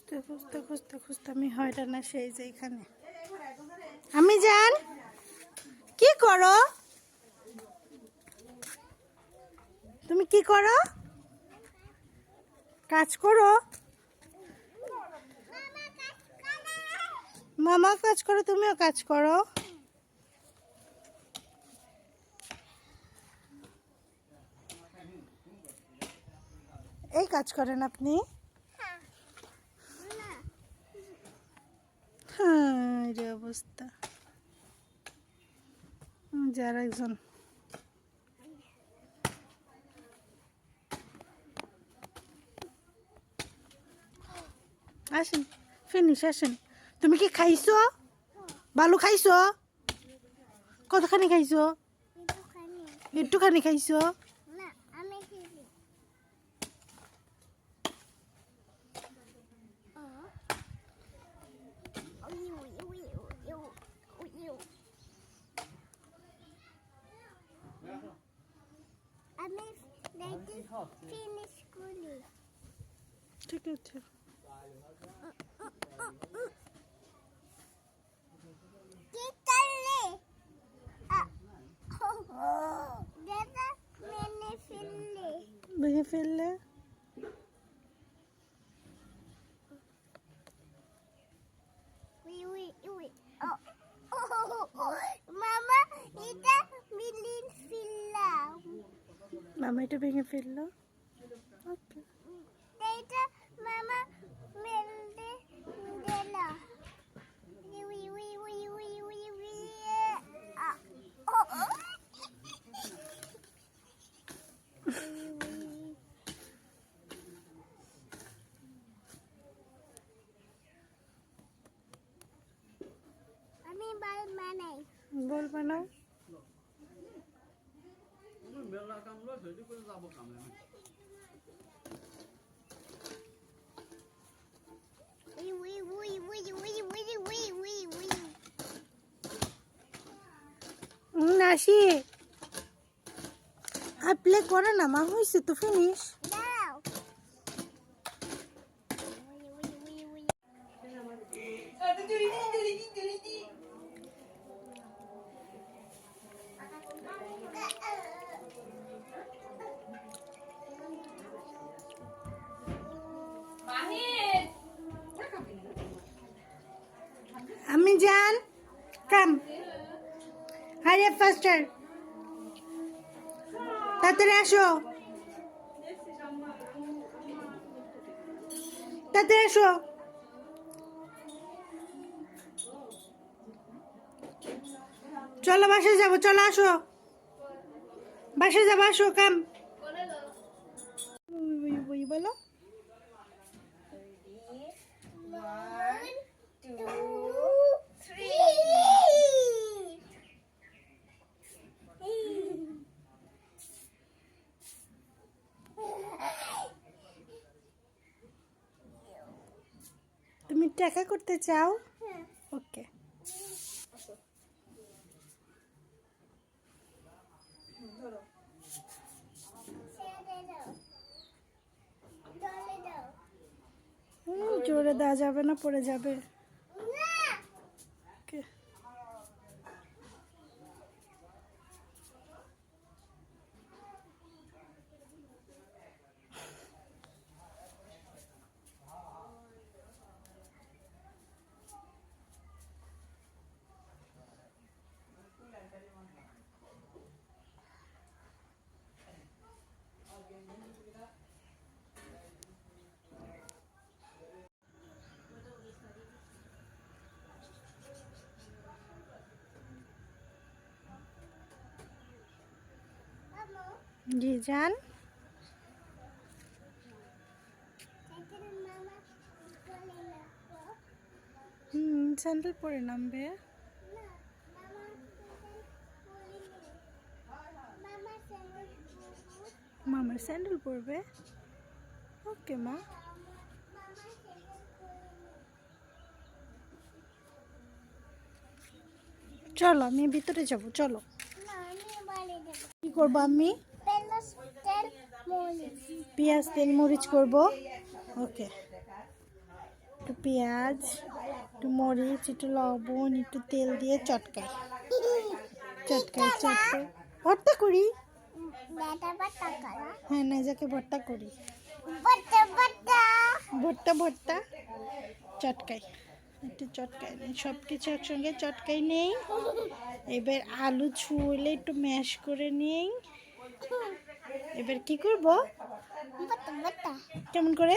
খুঁজতে খুঁজতে খুঁজতে খুঁজতে আমি হয়রান না সেই যে এখানে। আমি জান কি করো? তুমি কি করো? কাজ করো? মামা কাজ করো, তুমিও কাজ করো। এই কাজ করেন আপনি? হ্যাঁ, এই অবস্থা। যার একজন আসেন, ফিনিশ আসেন। তুমি কি খাইছো? বালু খাইছো? কতখানি খাইছো? একটুখানি খাইছো? ঠিক আছে। ভেঙে ফেললে মামা এটা ভেঙে ফেললো। ওকে, বলবো না। আসি আর প্লে করে না মা, হয়েছে তো ফিনিশ। আমি জান কাম হারিয়ে ফাস্টার, তাড়াতাড়ি আসো, তাড়াতাড়ি আসো। চলো বাসায় যাবো, চলো আসো, বাসায় যাবো, আসো কাম। বলো তুমি টাকা করতে চাও? ওকে, জোরে দেওয়া যাবে না, পড়ে যাবে। ওকে, জি জান। স্যান্ডেল পরে নামবে। মামার স্যান্ডেল পরবে। ওকে মা, চলো আমি ভিতরে যাব, চলো। কি করবো আমি? পেঁয়াজ তেল মরিচ করবো। ওকে, একটু পেঁয়াজ, একটু মরিচ, একটু লবণ, একটু তেল দিয়ে চটকাই চটকাই চটকাই ভর্তা করি। হ্যাঁ, নাইজাকে ভর্তা করি, ভর্তা ভর্তা চটকাই, একটু চটকাই নেই, সব কিছু একসঙ্গে চটকাই নেই। এবার আলু ছুলে একটু ম্যাশ করে নেই। এবার কি করব? কেমন করে?